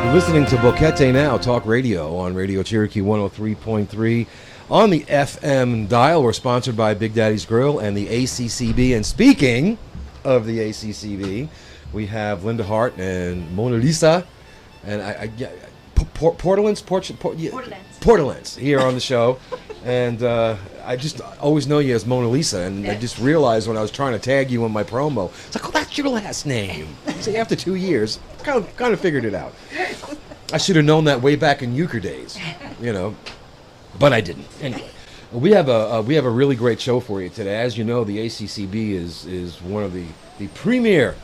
You're listening to BoqueteNOW Talk Radio on Radio Cherokee 103.3 on the FM dial. We're sponsored by Big Daddy's Grill and the ACCB. And speaking of the ACCB, we have Linda Hart and Mona Lisa and Portalance here on the show. And I just always know you as Mona Lisa, and I just realized when I was trying to tag you in my promo, it's like, oh, that's your last name. So after 2 years, kind of figured it out. I should have known that way back in euchre days, but I didn't. Anyway, we have a really great show for you today. As you know, the ACCB is one of the premier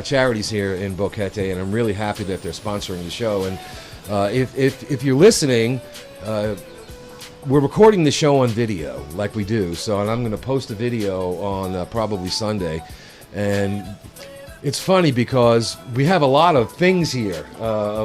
charities here in Boquete, and I'm really happy that they're sponsoring the show. And if you're listening, we're recording the show on video like we do, and I'm going to post a video on probably Sunday. And it's funny because we have a lot of things here.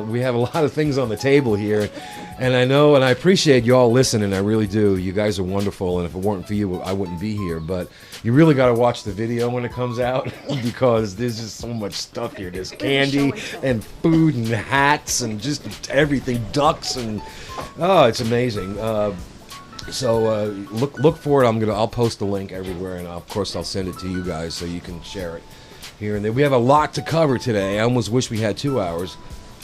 We have a lot of things on the table here. And I know and I appreciate you all listening. I really do. You guys are wonderful. And if it weren't for you, I wouldn't be here. But you really got to watch the video when it comes out because there's just so much stuff here. There's candy and food and hats and just everything, ducks, and it's amazing. So look for it. I'll post the link everywhere, and of course I'll send it to you guys so you can share it here and there. We have a lot to cover today. I almost wish we had 2 hours,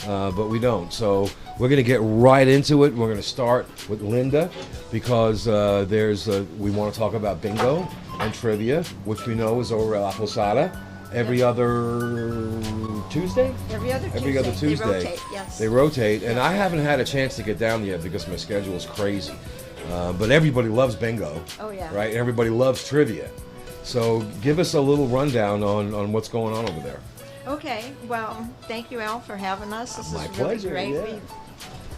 but we don't. So we're going to get right into it. We're going to start with Linda because we want to talk about bingo and trivia, which we know is over at La Posada every other Tuesday? Every other Tuesday. They rotate, yes. They rotate, and I haven't had a chance to get down yet because my schedule is crazy. But everybody loves bingo. Oh, yeah. Right? Everybody loves trivia. So give us a little rundown on what's going on over there. Okay. Well, thank you, Al, for having us. This My is pleasure. really great.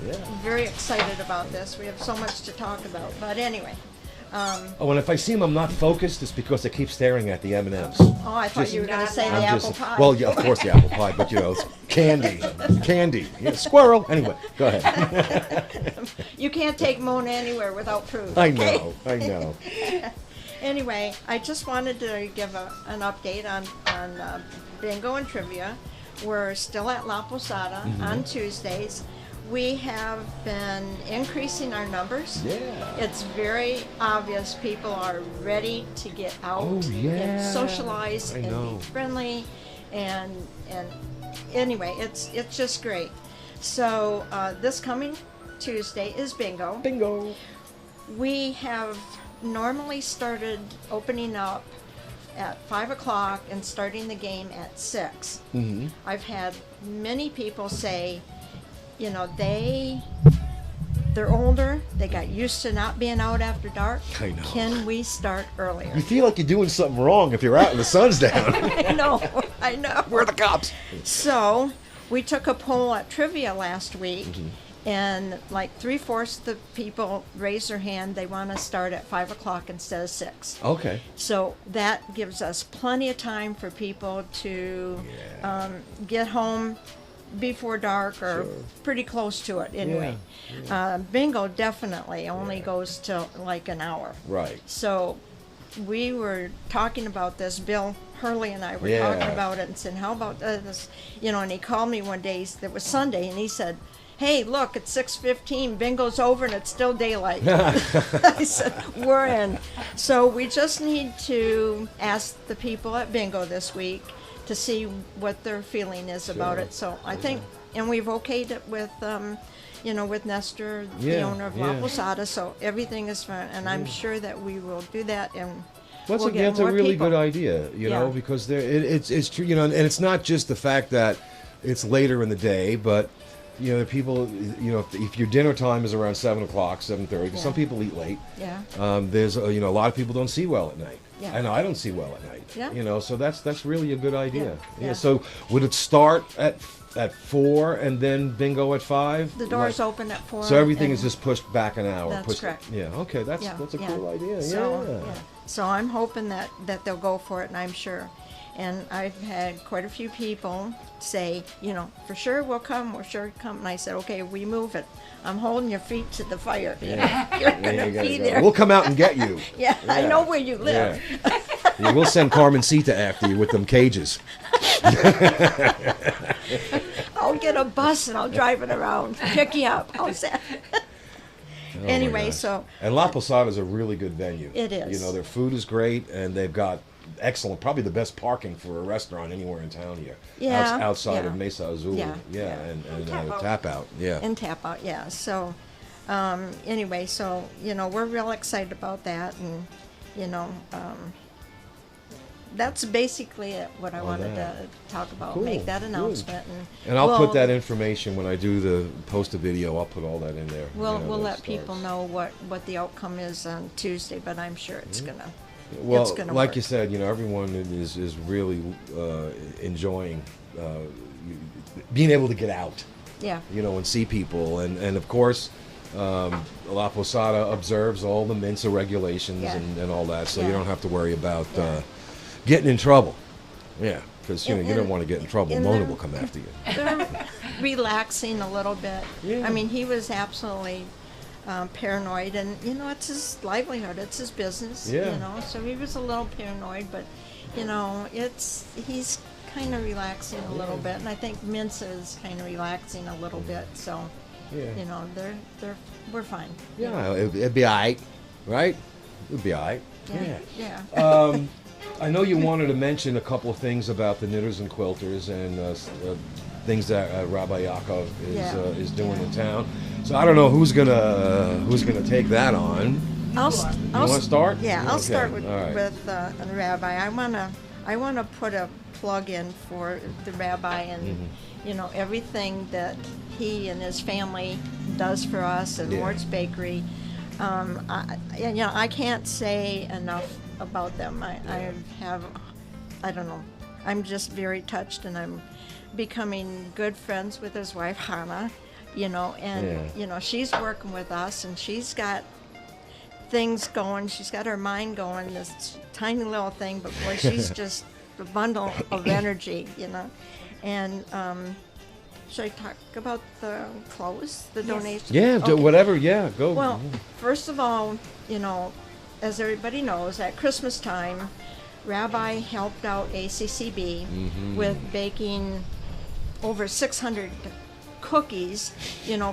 Yeah. I'm very excited about this. We have so much to talk about. But anyway. And if I seem I'm not focused, it's because I keep staring at the M&Ms. Oh, I thought you were going to say the apple pie. Well, yeah, of course the apple pie, but it's candy. Yeah, squirrel. Anyway, go ahead. You can't take Mona anywhere without proof. I know. Anyway, I just wanted to give an update on bingo and trivia. We're still at La Posada on Tuesdays. We have been increasing our numbers. Yeah. It's very obvious people are ready to get out and socialize and be friendly, and anyway, it's just great. So this coming Tuesday is bingo. Bingo. We have normally started opening up at 5 o'clock and starting the game at 6. Mm-hmm. I've had many people say, they're older, they got used to not being out after dark. I know. Can we start earlier? You feel like you're doing something wrong if you're out and the sun's down. I know. Where are the cops? So we took a poll at trivia last week, and like 3/4 of the people raised their hand. They want to start at 5 o'clock instead of 6. Okay. So that gives us plenty of time for people to get home before dark or pretty close to it anyway. Yeah. Bingo definitely only goes till like an hour. Right. So we were talking about this. Bill Hurley and I were talking about it and said, how about this? And he called me one day, it was Sunday, and he said, hey, look, it's 6:15, bingo's over and it's still daylight. I said, we're in. So we just need to ask the people at bingo this week to see what their feeling is about it. So I think, and we've okayed it with, with Nestor, the owner of La Posada, so everything is fine, and I'm sure that we will do that, and that's a really good idea, because it's true, and it's not just the fact that it's later in the day, but the people, if your dinner time is around 7 o'clock, 7:30, because some people eat late. Yeah. There's a lot of people don't see well at night. Yeah. And I don't see well at night. Yeah. So that's really a good idea. Yeah. So would it start at 4 and then bingo at 5? The doors open at 4. So everything is just pushed back an hour. That's correct. Yeah. Okay. That's a cool idea. So I'm hoping that they'll go for it, and I'm sure. And I've had quite a few people say, for sure we'll come, And I said, okay, we move it. I'm holding your feet to the fire. Yeah. You're going to be there. We'll come out and get you. I know where you live. Yeah, we'll send Carmencita after you with them cages. I'll get a bus and I'll drive it around, pick you up. How's that? Oh my Anyway, gosh. so And La Posada is a really good venue. It is. You know, their food is great, and they've got excellent, probably the best parking for a restaurant anywhere in town here. Yeah, Outside yeah. of Mesa Azul. Yeah, Yeah, yeah. and tap out. Yeah. and tap out, yeah. So anyway, so we're real excited about that, and that's basically it. What I wanted that. to talk about, Cool, make that good. announcement, And I'll we'll- put that information when I do post a video. I'll put all that in there. We'll that let starts. people know what the outcome is on Tuesday, but I'm sure it's gonna. Well, it's gonna like work. you said, everyone is really enjoying being able to get out, Yeah. and see people, and of course, La Posada observes all the Mensa regulations Yeah. and all that, so you Yeah. don't have to worry about Yeah. getting in trouble. Yeah, because you And- don't want to get in trouble. and Mona they're- will come after you. They're relaxing a little bit. Yeah. I mean, he was absolutely paranoid, and it's his livelihood, it's his business. Yeah. So he was a little paranoid, but he's kind of relaxing a little bit, and I think Mensa is kind of relaxing a little bit. So Yeah. we're fine. Yeah, it'd be all right, right? It'd be all right. Yeah. I know you wanted to mention a couple of things about the knitters and quilters and things that Rabbi Yaakov is doing in town. So I don't know who's gonna take that on. I'll want to start? Yeah, I'll Okay, start with all right. the rabbi. I wanna put a plug in for the rabbi and Mm-hmm. everything that he and his family does for us and Yeah. Mort's Bakery. I can't say enough about them. I don't know. I'm just very touched, and I'm becoming good friends with his wife Hannah. She's working with us, and she's got things going. She's got her mind going. This tiny little thing, but boy, she's just a bundle of energy. And should I talk about the clothes, the donation? Yeah, Okay. whatever. Yeah, go. Well, first of all, as everybody knows, at Christmas time, Rabbi helped out ACCB with baking over 600 cookies,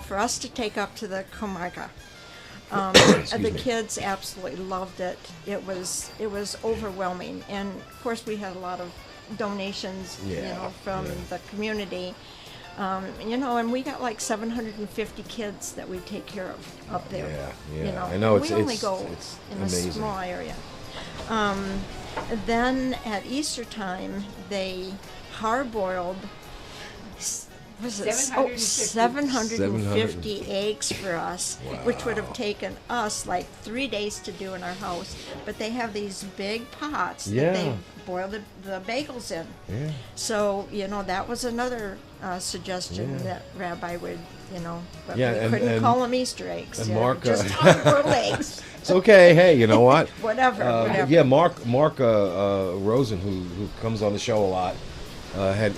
for us to take up to the Comarca. The kids absolutely loved it. It was overwhelming, and of course we had a lot of donations, from the community. And we got like 750 kids that we take care of up there. Yeah. I know we only go it's in amazing. a small area. Then at Easter time, they hard-boiled. Was it 750 eggs for us, which would have taken us like 3 days to do in our house. But they have these big pots that they boil the bagels in. Yeah. So, that was another suggestion that Rabbi would, but we and- couldn't and- call them Easter eggs. and Mark, just hard-boiled eggs. It's okay. Hey, you know what? Whatever. Yeah, Mark Rosen, who comes on the show a lot, had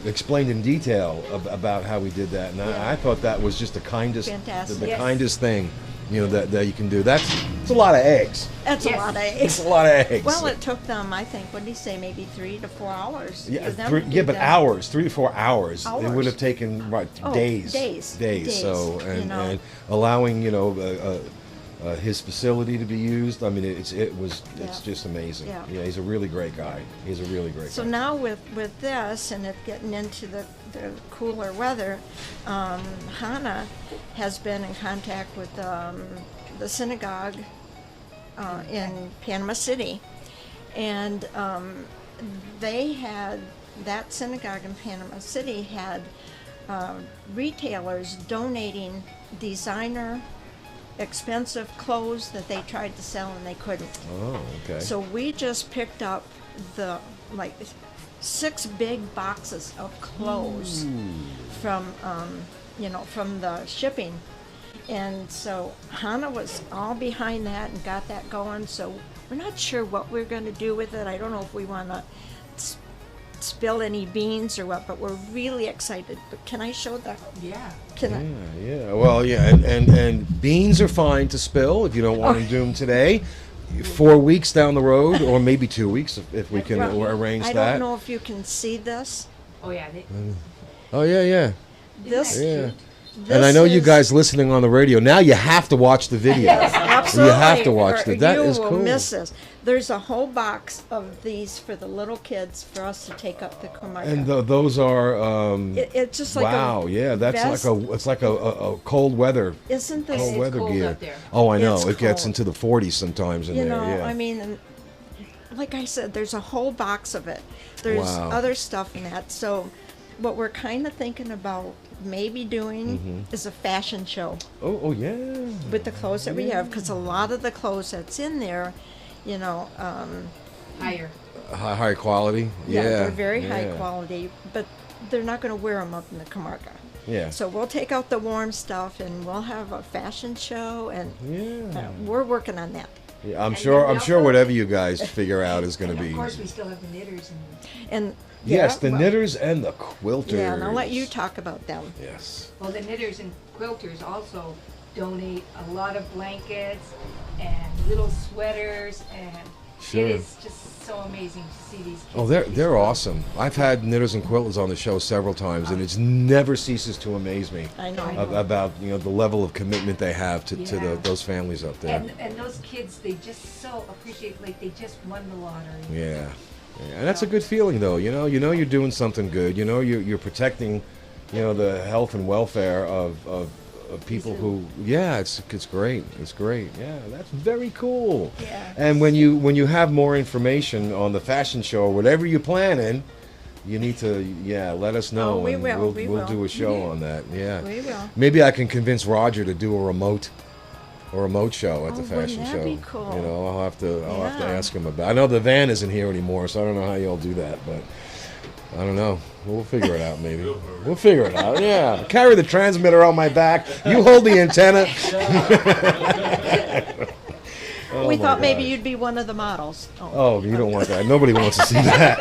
explained in detail about how we did that, and I thought that was just the kindest, Fantastic. the Yes. kindest thing, that you can do. It's a lot of eggs. That's Yes. a lot of It's eggs. a lot of eggs. Well, it took them, I think, what did he say, maybe 3 to 4 hours? Yeah, for them to do but that. hours, 3 to 4 hours. It Hours. would have taken Oh, days. days, So you and, know. and allowing his facility to be used. I mean, it's Yeah. just amazing. Yeah. He's a really great guy. He's a really great So guy. now with this and it getting into the cooler weather, Hannah has been in contact with the synagogue in Panama City, and that synagogue in Panama City had retailers donating designer expensive clothes that they tried to sell and they couldn't. Oh, okay. So we just picked up the 6 big boxes of clothes from the shipping. And so Hannah was all behind that and got that going. So we're not sure what we're going to do with it. I don't know if we want to spill any beans or what, but we're really excited. But can I show that? Yeah. Can I? Yeah. Well, yeah, and beans are fine to spill if you don't want to do them today. 4 weeks down the road, or maybe 2 weeks if we can Well, arrange I that. don't know if you can see this. Oh yeah. Oh yeah, yeah. This, Yeah. this And I know you is- guys listening on the radio, now you have to watch the video. Absolutely. You have to watch or it. That you is will cool. miss this. There's a whole box of these for the little kids for us to take up the Camarga. And those are It's just like wow, yeah, that's vest. like a cold weather Isn't this, cold weather cold gear. up there. Oh, I know. It's It gets cold. into the 40s sometimes in you there. know, Yeah. I mean, and like I said, there's a whole box of it. There's Wow. other stuff in that. So what we're kind of thinking about maybe doing Mm-hmm. is a fashion show oh yeah. with the clothes that we have, because a lot of the clothes that's in there, you know, Higher. High quality. yeah, Yeah. they're very high yeah. quality, but they're not going to wear them up in the Camarga. Yeah. So we'll take out the warm stuff and we'll have a fashion show, and Yeah. we're working on that. Yeah, I'm And sure. then we I'm sure also- whatever you guys figure out is going And to of be. course, we still have the knitters and And Yes, yeah, the well, knitters and the quilters. Yeah, and I'll let you talk about them. Yes. well, the knitters and quilters also donate a lot of blankets and little sweaters, and Sure. it is just so amazing to see these kids. Oh, with these they're clothes. awesome. I've had knitters and quilters on the show several times, and it never ceases to amaze me I know. about the level of commitment they have to Yeah. those families up there. And those kids, they just so appreciate, like they just won the lottery. Yeah. Yeah, and that's a good feeling, though. You know you're doing something good. You know you're protecting, the health and welfare of people who. Yeah, it's great. It's great. Yeah, that's very cool. Yeah. And when you have more information on the fashion show or whatever you're planning, you need to let us know. Oh, we and will, We'll, we we'll do will. a show on that. Yeah. We will. Maybe I can convince Roger to do a remote show at the Oh, wouldn't fashion that show. be cool? I'll have to Yeah. ask him about. I know the van isn't here anymore, so I don't know how y'all do that, but I don't know. We'll figure it out. Maybe we'll figure it out. Yeah, carry the transmitter on my back. You hold the antenna. Oh, We my thought maybe gosh. you'd be one of the models. Oh, you don't want that. Nobody wants to see that.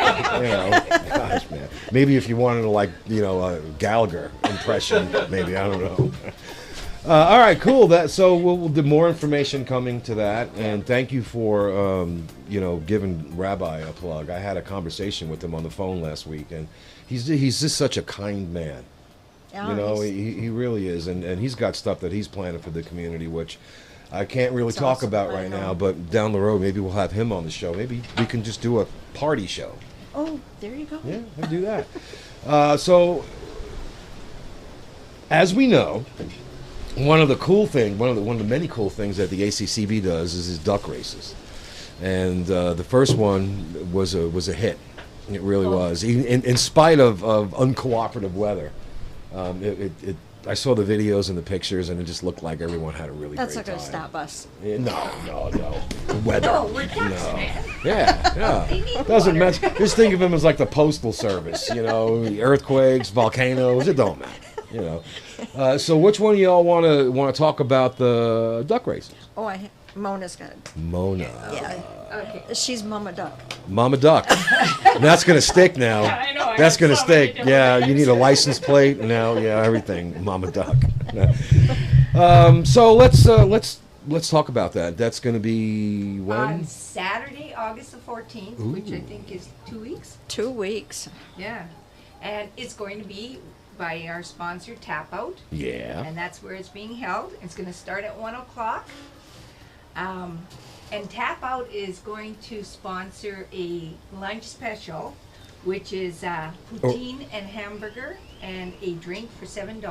Gosh, man. Maybe if you wanted to, a Gallagher impression, maybe, I don't know. All right, cool. So we'll do more information coming to that, and thank you for giving Rabbi a plug. I had a conversation with him on the phone last week, and he's just such a kind man. Oh, he's- He really is, and he's got stuff that he's planning for the community, which I can't really It's talk awesome. about I right know. now. But down the road, maybe we'll have him on the show. Maybe we can just do a party show. Oh, there you go. Yeah, we'll do that. So, as we know, one of the many cool things that the ACCB does is his duck races, and the first one was a hit. It really was, in spite of uncooperative weather. I saw the videos and the pictures, and it just looked like everyone had a really That's not great going to time. stop us. No. The weather. No, we're ducks, No. man. Yeah. They need Doesn't water. matter. Just think of him as like the postal service, the earthquakes, volcanoes. It don't matter, So, which one of y'all want to talk about the duck races? Oh, Mona's got it. Mona, Yeah, Okay. she's Mama Duck. Mama Duck. That's gonna stick now. I know, I That's got gonna so many stick. different Yeah, you names. need a license plate now. Yeah, everything. Mama Duck. So let's talk about that. That's gonna be On when? Saturday, August the 14th, which I think is 2 weeks. 2 weeks. Yeah. And it's going to be by our sponsor, Tap Out. Yeah. And that's where it's being held. It's going to start at 1 o'clock. And Tap Out is going to sponsor a lunch special, which is poutine and hamburger and a drink for $7.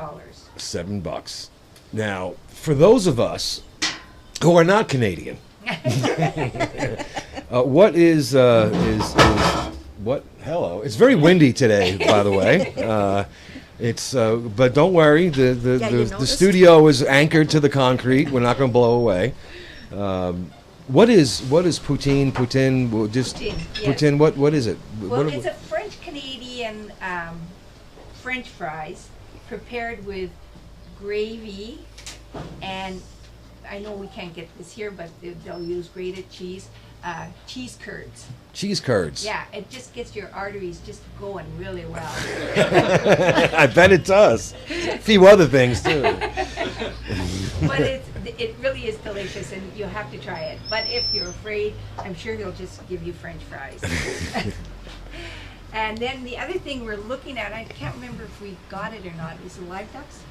$7. Now, for those of us who are not Canadian, what is what? Hello. It's very windy today, by the way. But don't worry. Yeah, you The noticed? studio is anchored to the concrete. We're not going to blow away. What is poutine? Poutine? Well, just Poutine, yes. poutine. What is it? Well, What- it's a French-Canadian French fries prepared with gravy, and I know we can't get this here, but they'll use grated cheese curds. cheese curds. Yeah, it just gets your arteries just going really well. I bet it does. A few other things too. But it really is delicious, and you'll have to try it. But if you're afraid, I'm sure he'll just give you French fries. And then the other thing we're looking at, I can't remember if we got it or not, is the live ducks.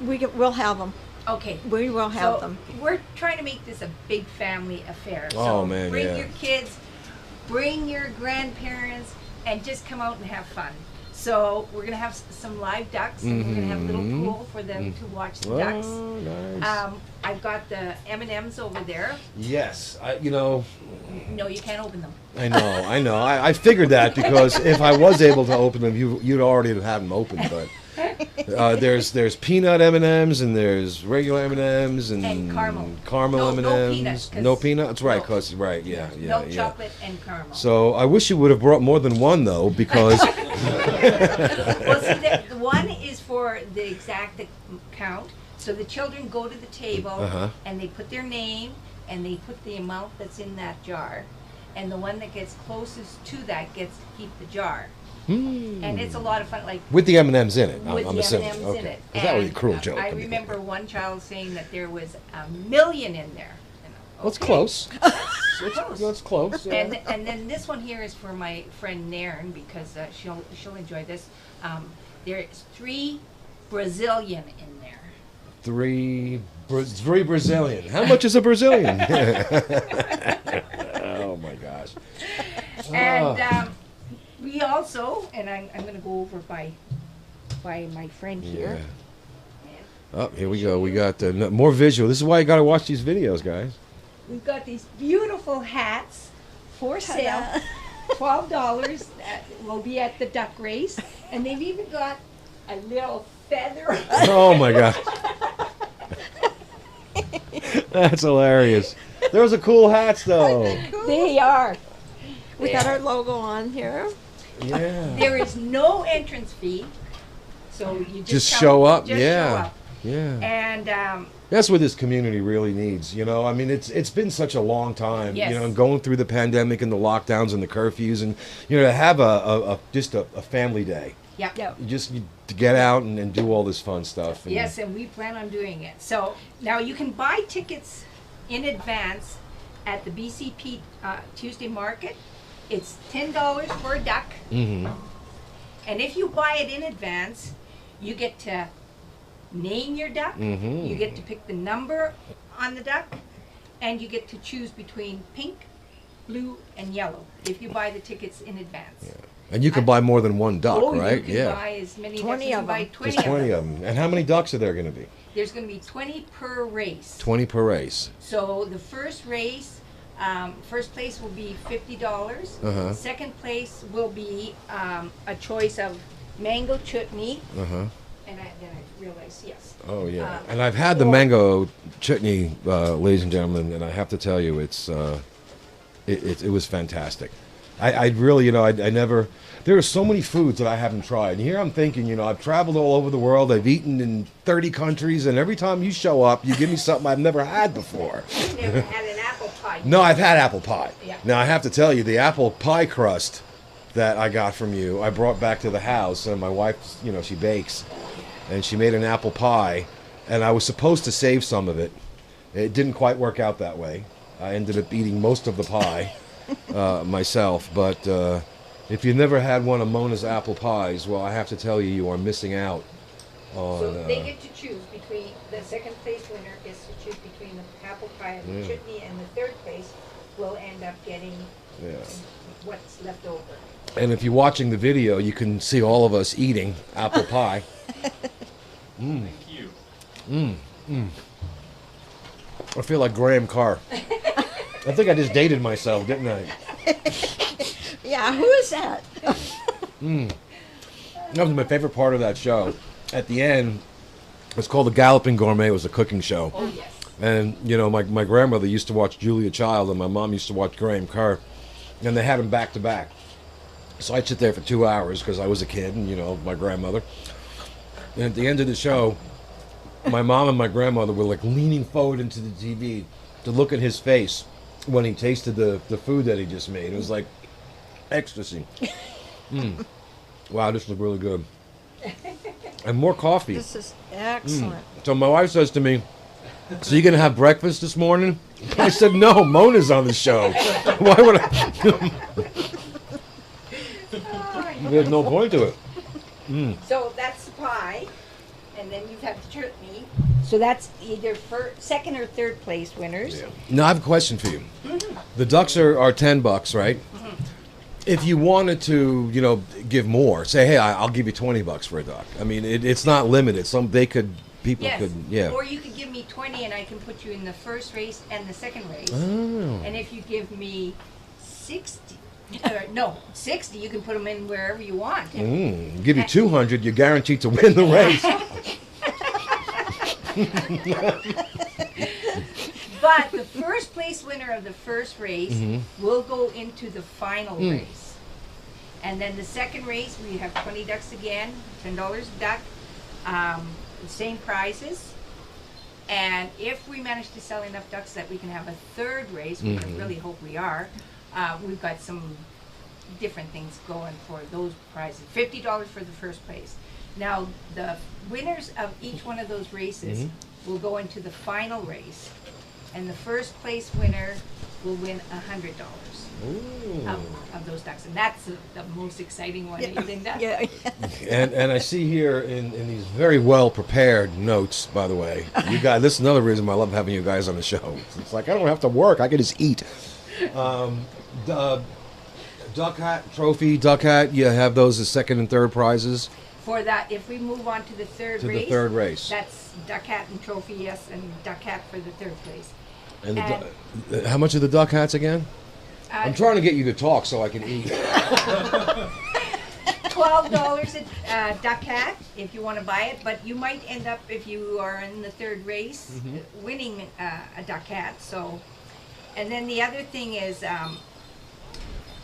We'll have them. Okay. We will have So them. we're trying to make this a big family affair. Oh, So man, bring yeah. your kids, bring your grandparents, and just come out and have fun. So we're gonna have some live ducks, and we're gonna have a little pool for them to watch the ducks. Oh, nice. I've got the M&Ms over there. Yes, No, you can't open them. I know. I figured that because if I was able to open them, you'd already have had them open. But there's peanut M&Ms and there's regular M&Ms and caramel. M&Ms. No peanuts, 'cause- No peanuts, right? no. Because yeah. Milk chocolate and caramel. So I wish you would have brought more than one though, because Well, see, the one is for the exact count. So the children go to the table and they put their name and they put the amount that's in that jar. And the one that gets closest to that gets to keep the jar. And it's a lot of fun. Like with the M&Ms in it. with I'm the assuming. M&Ms Okay. in it. 'Cause that was a And, cruel joke. I remember one child saying that there was 1,000,000 in there. Well, it's Okay. close. It's close. Yeah. And then this one here is for my friend Nairn because she'll enjoy this. There's 3 Brazilian in there. Three Brazilian. How much is a Brazilian? Oh my gosh. And we also, and I'm going to go over by my friend here. Oh, here we go. We got more visual. This is why you got to watch these videos, guys. We've got these beautiful hats for sale. $12 will be at the duck race. And they've even got a little feather. Oh my gosh. That's hilarious. Those are cool hats, though. They are. We got our logo on here. Yeah. There is no entrance fee. So you Just come, show up. just Yeah. show up. Yeah. And That's what this community really needs. You know, I mean, it's been such a long time. Yes. You know, going through the pandemic and the lockdowns and the curfews, and to have just a family day. yeah. To get out and do all this fun stuff. And Yes, and we plan on doing it. So now you can buy tickets in advance at the BCP Tuesday Market. It's $10 for a duck. Mhm. And if you buy it in advance, you get to name your duck. Mhm. You get to pick the number on the duck. And you get to choose between pink, blue, and yellow if you buy the tickets in advance. And you can buy more than one duck, right? You can buy as many 20 ducks as you of buy them. 20 There's 20 of of them. them. And how many ducks are there going to be? There's going to be 20 per race. 20 per race. So the first race, first place will be $50. Uh-huh. Second place will be a choice of mango chutney. Uh-huh. And then I realized, yes. Oh, yeah. And I've had the mango chutney, ladies and gentlemen, and I have to tell you, it was fantastic. I really, I never, there are so many foods that I haven't tried. And here I'm thinking, I've traveled all over the world. I've eaten in 30 countries. And every time you show up, you give me something I've never had before. You've never had an apple pie. No, I've had apple pie. Yeah. Now, I have to tell you, the apple pie crust that I got from you, I brought back to the house. And my wife, she bakes. And she made an apple pie. And I was supposed to save some of it. It didn't quite work out that way. I ended up eating most of the pie myself. But if you've never had one of Mona's apple pies, well, I have to tell you, you are missing out on... So they get to choose between, the second place winner gets to choose between the apple pie and the chutney, and the third place will end up getting what's left over. And if you're watching the video, you can see all of us eating apple pie. Thank you. I feel like Graham Carr. I think I just dated myself, didn't I? Yeah, who is that? That was my favorite part of that show. At the end, it's called The Galloping Gourmet. It was a cooking show. Oh, yes. And, my grandmother used to watch Julia Child, and my mom used to watch Graham Carr. And they had them back to back. So I'd sit there for 2 hours because I was a kid and, my grandmother. And at the end of the show, my mom and my grandmother were like leaning forward into the TV to look at his face when he tasted the food that he just made. It was like ecstasy. Wow, this was really good. And more coffee. This is excellent. So my wife says to me, "So you gonna have breakfast this morning?" I said, no, Mona's on the show. Why would I? There's no point to it. So that's the pie, and then you have the chutney. So that's either second or third place winners. Now, I have a question for you. The ducks are $10, right? If you wanted to, give more, say, hey, I'll give you $20 for a duck. I mean, it's not limited. People Yes. could, yeah. Or you could give me 20 and I can put you in the first race and the second race. Oh. And if you give me 60, 60, you can put them in wherever you want. Give you 200, you're guaranteed to win the race. But the first place winner of the first race will go into the final race. And then the second race, we have 20 ducks again, $10 a duck, same prizes. And if we manage to sell enough ducks that we can have a third race, which I really hope we are, we've got some different things going for those prizes. $50 for the first place. Now, the winners of each one of those races will go into the final race. And the first place winner will win $100 of those ducks. And that's the most exciting one, Linda. Yeah. And I see here in these very well prepared notes, by the way, you guys, this is another reason I love having you guys on the show. It's like I don't have to work, I can just eat. The duck hat trophy, duck hat, you have those as second and third prizes. For that, if we move on to the third To race, the third race. that's duck hat and trophy, yes, and duck hat for the third place. And how much are the duck hats again? I'm trying to get you to talk so I can eat. $12 a duck hat if you want to buy it, but you might end up, if you are in the third race, winning a duck hat. So, and then the other thing is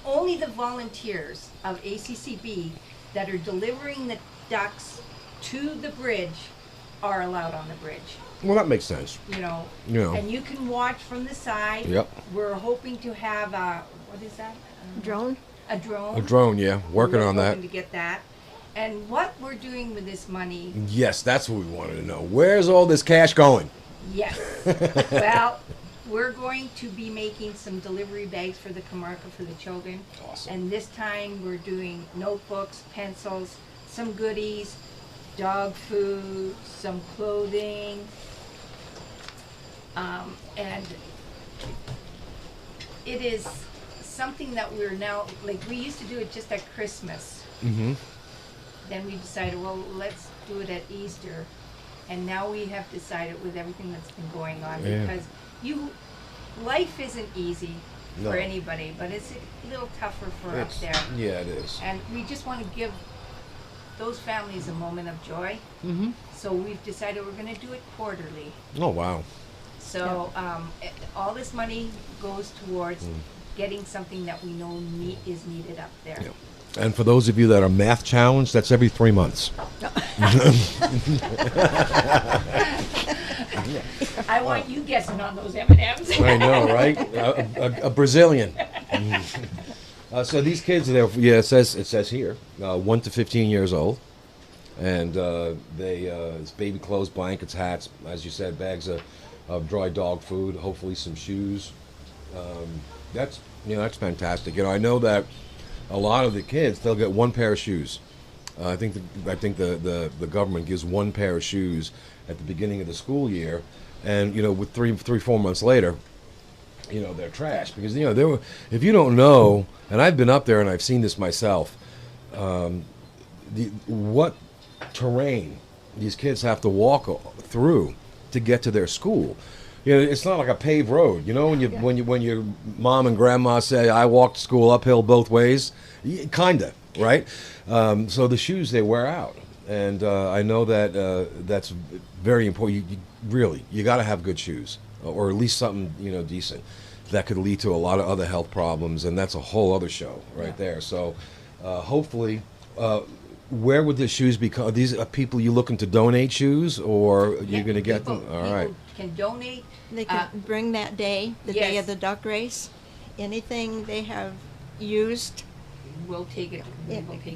only the volunteers of ACCB that are delivering the ducks to the bridge are allowed on the bridge. Well, that makes sense. Yeah. And you can watch from the side. Yep. We're hoping to have what is that? Drone? A drone. A drone, yeah. Working on that. Hoping to get that. And what we're doing with this money. Yes, that's what we wanted to know. Where's all this cash going? Yes. Well, we're going to be making some delivery bags for the Camarca for the children. Awesome. And this time we're doing notebooks, pencils, some goodies, dog food, some clothing. And it is something that we're now, like we used to do it just at Christmas. Then we decided, well, let's do it at Easter. And now we have decided with everything that's been going on, because life isn't easy for anybody, but it's a little tougher for us there. Yeah, it is. And we just want to give those families a moment of joy. So we've decided we're going to do it quarterly. Oh, wow. So all this money goes towards getting something that we know is needed up there. Yeah. And for those of you that are math challenged, that's every 3 months. I want you guessing on those M&Ms. I know, right? A Brazilian. So these kids, it says here, 1 to 15 years old. And it's baby clothes, blankets, hats, as you said, bags of dry dog food, hopefully some shoes. That's fantastic. I know that a lot of the kids, they'll get one pair of shoes. I think the government gives one pair of shoes at the beginning of the school year, and with 4 months later, they're trash, because if you don't know, and I've been up there and I've seen this myself, what terrain these kids have to walk through to get to their school. It's not like a paved road. When your mom and grandma say, "I walked to school uphill both ways," kinda, right? So the shoes, they wear out, and I know that that's very important. You got to have good shoes, or at least something decent. That could lead to a lot of other health problems, and that's a whole other show right there. So hopefully. Where would the shoes be? Are these people you looking to donate shoes, or you're going to get them? All right. People can donate. They can bring that day, the day of the duck race. Anything they have used. We'll take it.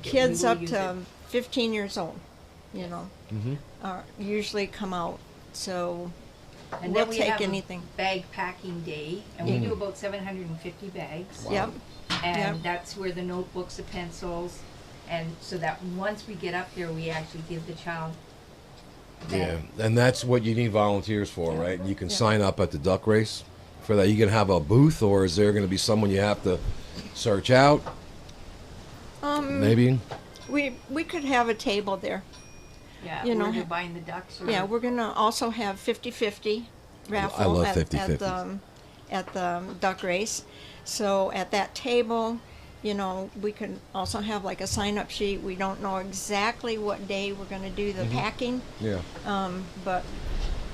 Kids up to 15 years old, usually come out. So And we'll then we take have anything. a bag packing day, and we do about 750 bags. Yep. And Yep. that's where the notebooks, the pencils, and so that once we get up there, we actually give the child a Yeah, bag. and that's what you need volunteers for, right? You can Yeah. sign up at the duck race for that. You can have a booth, or is there going to be someone you have to search out? Maybe. We could have a table there. Yeah, You know, where they're buying the ducks. Or Yeah, we're gonna also have 50-50 raffle I love at 50-50. at the duck race. So at that table, you know, we can also have like a sign-up sheet. We don't know exactly what day we're gonna do the packing, Yeah. but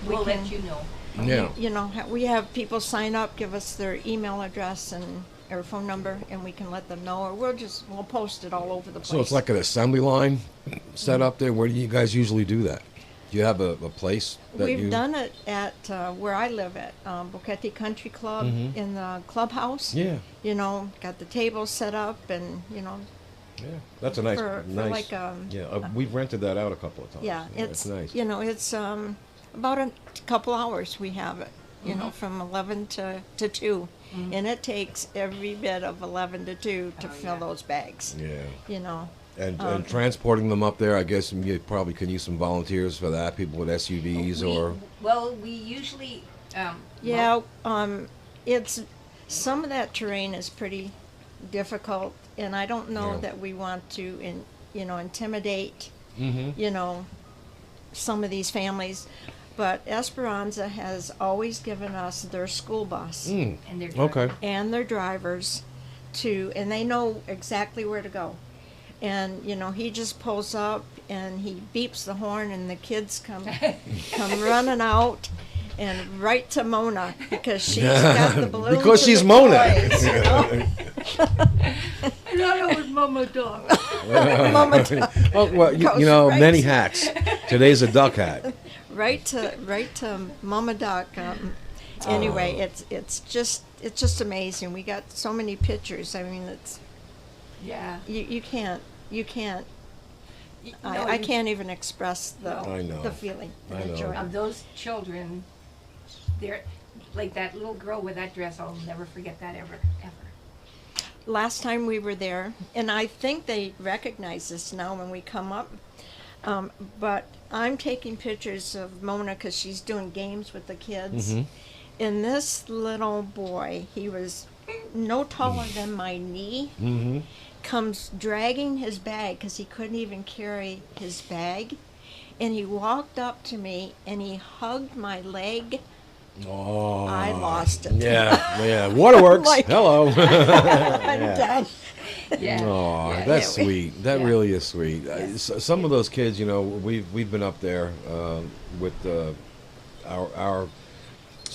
we we'll can, let you know. Yeah. you know, we have people sign up, give us their email address and or phone number, and we can let them know, or we'll post it all over the place. So it's like an assembly line set up there. Where do you guys usually do that? Do you have a place that We've you? done it at where I live at Boquete Country Club in the clubhouse. Yeah. You know, got the tables set up, and you know, Yeah, that's a nice, for nice. like, yeah, we've rented that out a couple of times. yeah, it's nice. you know, it's about a couple hours we have it. You know, from 11 to 2, and it takes every bit of 11 to 2 to fill yeah. those bags. Yeah. You know, And transporting them up there, I guess you probably could use some volunteers for that. People with SUVs or. Well, we usually. yeah, it's some of that terrain is pretty difficult, and I don't know Yeah. that we want to, intimidate, Mm-hmm. you know, some of these families. But Esperanza has always given us their school bus And they're Okay. and their drivers and they know exactly where to go. And, you know, he just pulls up and he beeps the horn and the kids come running out and right to Mona because she's got the balloons. Because and she's the Mona. toys, you know? I thought it was Mama Dog. Mama Duck. Oh, well, Goes you know, right many to- hats. Today's a duck hat. right to Mama Duck. Anyway, it's just amazing. We got so many pictures. I mean, it's Yeah. you can't No, I can't even express I know. the feeling I and the know. joy. Of those children, they're like that little girl with that dress. I'll never forget that ever. Last time we were there, and I think they recognize us now when we come up. But I'm taking pictures of Mona because she's doing games with the kids. And this little boy, he was no taller than my knee, comes dragging his bag because he couldn't even carry his bag. And he walked up to me and he hugged my leg. Oh. I lost it. Yeah. Waterworks. Like- Hello. I'm done. Yeah. Oh, Yeah. that's Yeah, sweet. That yeah. really is sweet. Some of those kids, you know, we've been up there with our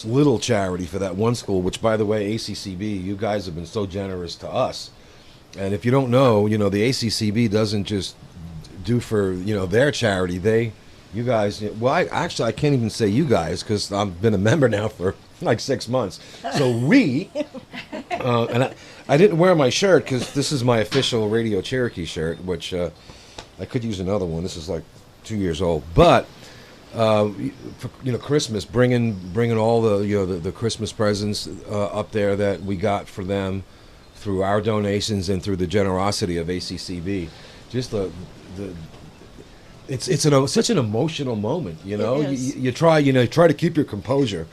little charity for that one school. Which, by the way, ACCB, you guys have been so generous to us. And if you don't know, you know, the ACCB doesn't just do for their charity. You guys. Well, I can't even say you guys because I've been a member now for like 6 months. So we. And I didn't wear my shirt because this is my official Radio Cherokee shirt, which I could use another one. This is like 2 years old, but for, Christmas, bringing all the Christmas presents up there that we got for them through our donations and through the generosity of ACCB. Just it's such an emotional moment, you know. It is. You try to keep your composure.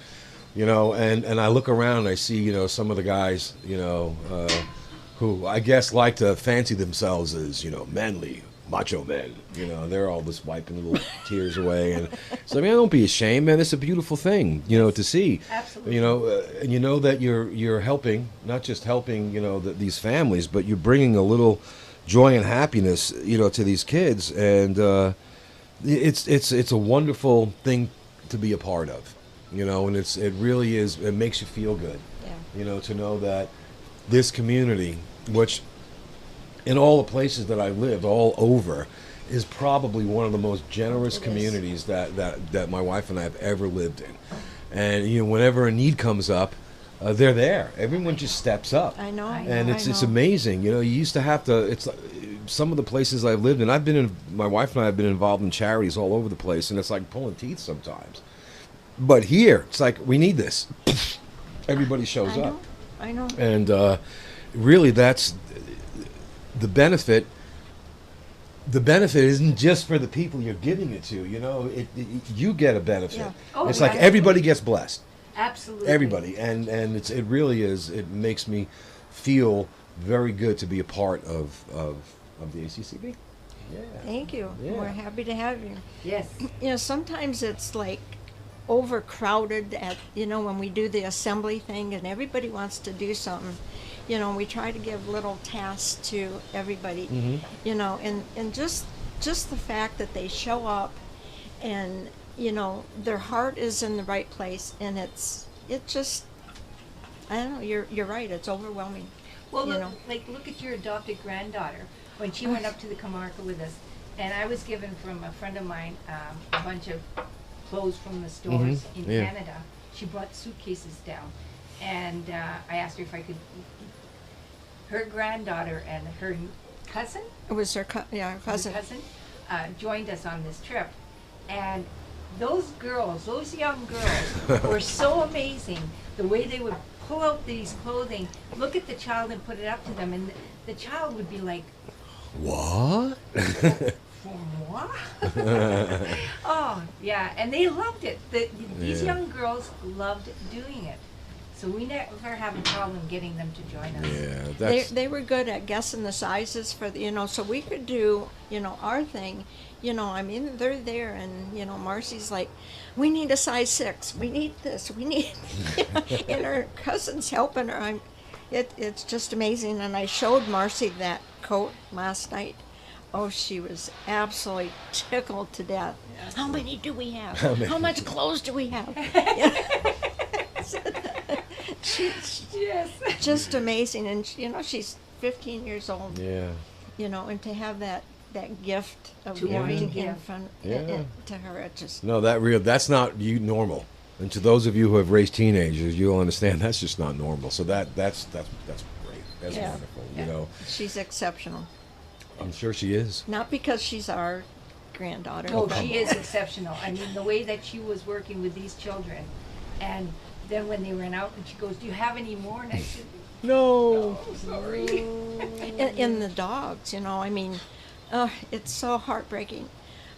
And I look around and I see, some of the guys, who I guess like to fancy themselves as, manly, macho men. They're all just wiping little tears away. And so, I mean, don't be ashamed, man. It's a beautiful thing, to see. Absolutely. And you know that you're helping, not just helping, these families, but you're bringing a little joy and happiness, to these kids. And it's a wonderful thing to be a part of. And it really is. It makes you feel good. Yeah. To know that this community, which in all the places that I've lived all over, is probably one of the most generous communities that my wife and I have ever lived in. And whenever a need comes up, they're there. Everyone just steps up. I know. And it's I know. amazing. You used to have to. It's like, some of the places I've lived in. My wife and I have been involved in charities all over the place, and it's like pulling teeth sometimes. But here, it's like, we need this. Everybody shows I up. know. I know. And really, that's the benefit. The benefit isn't just for the people you're giving it to. You know, you get a benefit. Yeah. Oh, It's yeah. like everybody gets blessed. Absolutely. Everybody, and it really is. It makes me feel very good to be a part of the ACCB. Yeah. Thank you. Yeah. We're happy to have you. Yes. You know, sometimes it's like overcrowded at, you know, when we do the assembly thing and everybody wants to do something. You know, we try to give little tasks to everybody. Mhm. You know, and just the fact that they show up and, you know, their heart is in the right place, and it just, I don't know, you're right, it's overwhelming. Well, You look, know. look at your adopted granddaughter. When she went up to the Camarca with us, and I was given from a friend of mine a bunch of clothes from the stores in yeah. Canada. She brought suitcases down, and I asked her if I could. Her granddaughter and her cousin, It was her cousin. joined us on this trip, and those girls, those young girls, were so amazing. The way they would pull out these clothing, look at the child and put it up to them, and the child would be like, What? "For what?" Oh, yeah, and they loved it. These Yeah. young girls loved doing it. So we never have a problem getting them to join us. Yeah, that's They were good at guessing the sizes for the, you know, so we could do, you know, our thing. You know, I mean, they're there, and, you know, Marcy's like, we need a size 6. We need this. We need, and her cousin's helping her. It's just amazing. And I showed Marcy that coat last night. Oh, she was absolutely tickled to death. How many do we have? How much clothes do we have? She's Yes. just amazing, and you know, she's 15 years old. yeah. You know, and to have that gift of To want to giving give. in front Yeah. to her, it just No, that's not normal. And to those of you who have raised teenagers, you'll understand that's just not normal. So that's great. That's Yeah. wonderful. You know, she's exceptional. I'm sure she is. Not because she's our granddaughter. Oh, but- she is exceptional. I mean, the way that she was working with these children, and then when they ran out, and she goes, "Do you have any more?" And I said, No. "Oh, sorry." and the dogs, you know, I mean, it's so heartbreaking.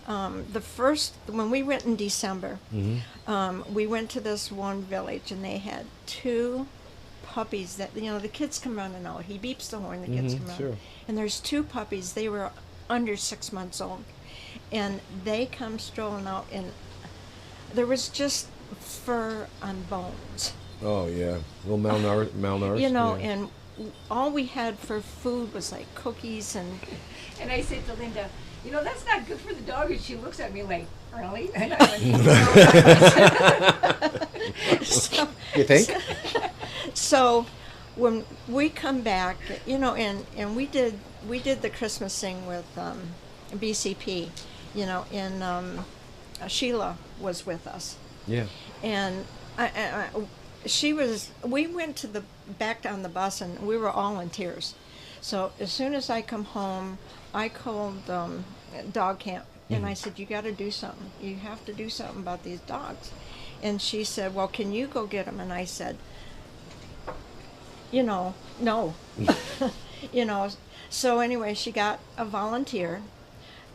When we went in December, we went to this one village, and they had 2 puppies that, you know, the kids come running out. He beeps the horn, the kids come sure. out. And there's 2 puppies, they were under 6 months old. And they come strolling out, and there was just fur on bones. Oh yeah. A little malnourished. You know, yeah. and all we had for food was like cookies and And I said to Linda, "You know, that's not good for the dog." And she looks at me like, "Really?" And I went, so, You think? so when we come back, you know, and we did the Christmas thing with BCP, you know, and Sheila was with us, Yeah. and we went to the back on the bus, and we were all in tears. So as soon as I come home, I called dog camp, and I said, "You got to do something. You have to do something about these dogs." And she said, "Well, can you go get them?" And I said, "You know, no." You know. So anyway, she got a volunteer.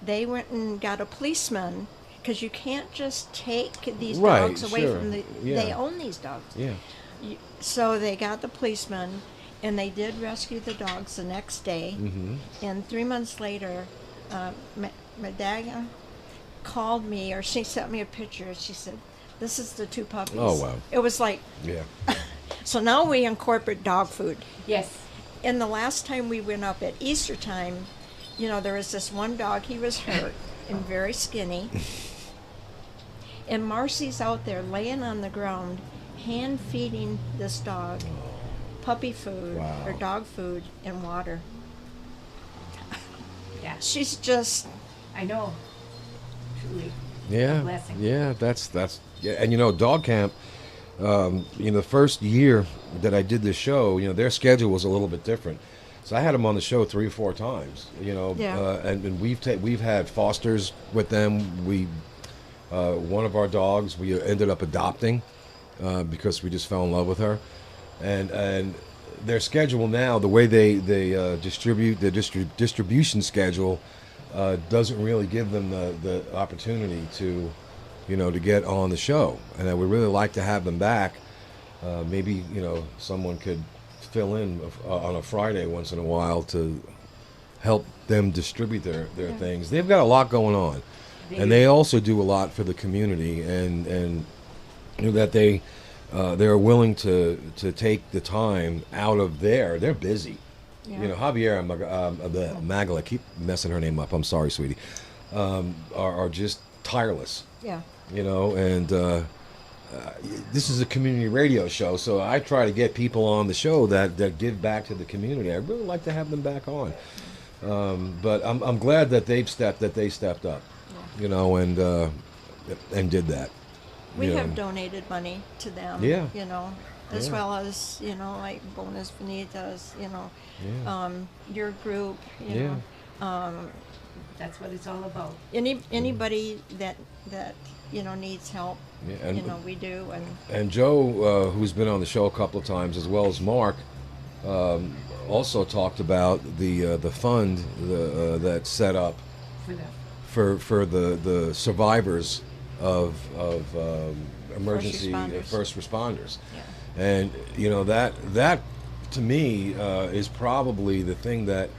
They went and got a policeman, because you can't just take these Right, dogs away sure. from the. Yeah. They own these dogs. Yeah. So they got the policeman, and they did rescue the dogs the next day. Mm-hmm. And 3 months later, my dad called me, or she sent me a picture. She said, "This is the 2 puppies." Oh, wow. It was like, Yeah. so now we incorporate dog food. "Yes." And the last time we went up at Easter time, you know, there was this one dog, he was hurt and very skinny. And Marcy's out there laying on the ground, hand feeding this dog puppy food Wow. or dog food and water. Yeah, She's just, I know. Truly. Yeah. blessing. Yeah. That's yeah. And you know, dog camp. You know, the first year that I did this show, you know, their schedule was a little bit different. So I had them on the show 3 or 4 times. You know, Yeah. and we've had fosters with them. We One of our dogs we ended up adopting because we just fell in love with her, and their schedule now, the way they distribute the distribution schedule, doesn't really give them the opportunity to, to get on the show. And I would really like to have them back. Maybe someone could fill in on a Friday once in a while to help them distribute their things. They've got a lot going on, and they also do a lot for the community, and that they're willing to take the time out of they're busy. Yeah. Javier Magala, I keep messing her name up. I'm sorry, sweetie. Are just tireless. Yeah. And this is a community radio show, so I try to get people on the show that give back to the community. I really like to have them back on. But I'm glad that they stepped up, and did that. We have donated money to them, Yeah. As Yeah. well as, like Bonus Bonitas, your group, Yeah. That's what it's all about. Anybody that needs help, Yeah, and, we do. and Joe, who's been on the show a couple of times, as well as Mark, also talked about the fund that's set up for the survivors of emergency first responders. Yeah. And that to me is probably the thing that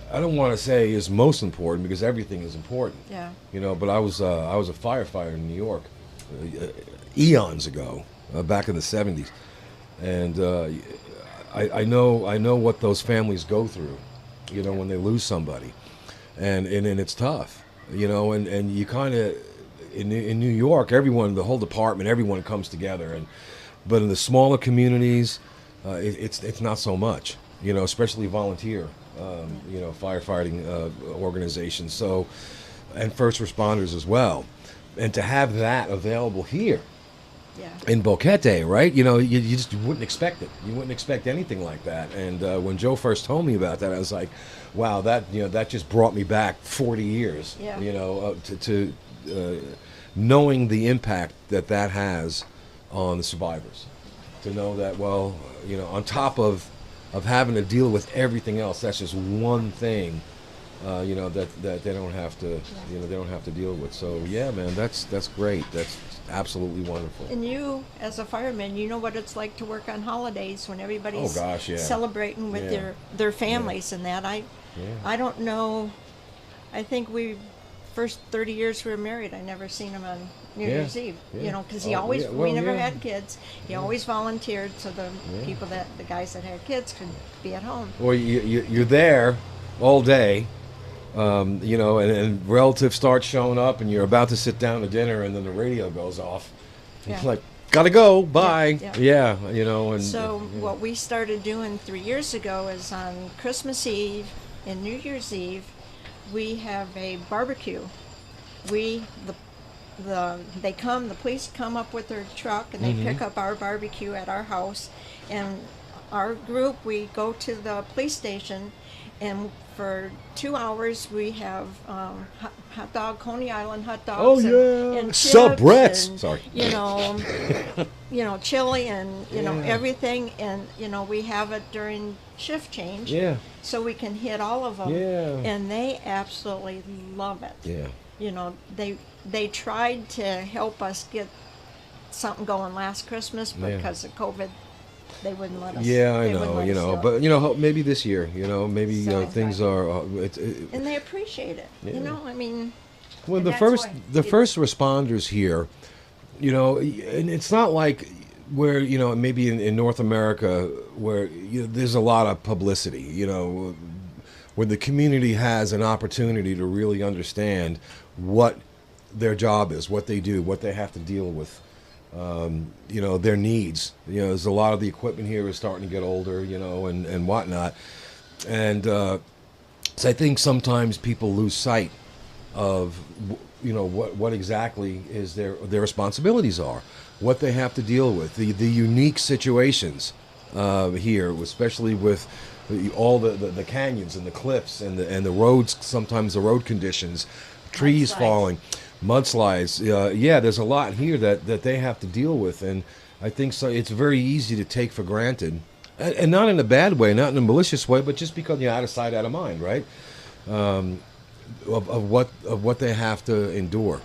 I don't want to say is most important, because everything is important. Yeah. But I was a firefighter in New York eons ago, back in the 70s, and I know what those families go through, when they lose somebody, and it's tough, and you kind of in New York, everyone, the whole department, everyone comes together, but in the smaller communities, it's not so much, especially volunteer, firefighting organizations, so, and first responders as well, and to have that available here. Yeah. In Boquete, right? You just wouldn't expect it. You wouldn't expect anything like that. And when Joe first told me about that, I was like, "Wow, that just brought me back 40 years." Yeah. To knowing the impact that has on the survivors. To know that, on top of having to deal with everything else, that's just one thing. That they don't have to, they don't have to deal with. So yeah, man, that's great. That's absolutely wonderful. And you, as a fireman, you know what it's like to work on holidays when everybody's celebrating with their families and that. I don't know. I think first 30 years we were married, I never seen him on New Year's Eve. Because he always we never had kids. He always volunteered so the the guys that had kids could be at home. Well, you're there all day. And relatives start showing up, and you're about to sit down to dinner, and then the radio goes off. It's like, gotta go, bye. And so what we started doing 3 years ago is on Christmas Eve and New Year's Eve, we have a barbecue. The police come up with their truck, and they pick up our barbecue at our house, and our group, we go to the police station, and for 2 hours we have hot dog, Coney Island hot dogs, and chips, Sub-Bretts. Sorry. Chili and everything, and we have it during shift change. Yeah. So we can hit all of them. Yeah. And they absolutely love it. Yeah. They tried to help us get something going last Christmas, but because of COVID, they wouldn't let us. Yeah, I know, but maybe this year, maybe things are. And they appreciate it. Yeah. Well, And the that's first responders here, and it's not like where maybe in North America where there's a lot of publicity, where the community has an opportunity to really understand what their job is, what they do, what they have to deal with. Their needs. There's a lot of the equipment here is starting to get older, and whatnot. And so I think sometimes people lose sight of, what exactly is their responsibilities are, what they have to deal with, the unique situations here, especially with all the canyons and the cliffs and the roads, sometimes the road conditions. trees Mudslides. falling, mudslides. Yeah, there's a lot here that they have to deal with, and I think so. It's very easy to take for granted, and not in a bad way, not in a malicious way, but just because out of sight, out of mind, right? Of what they have to endure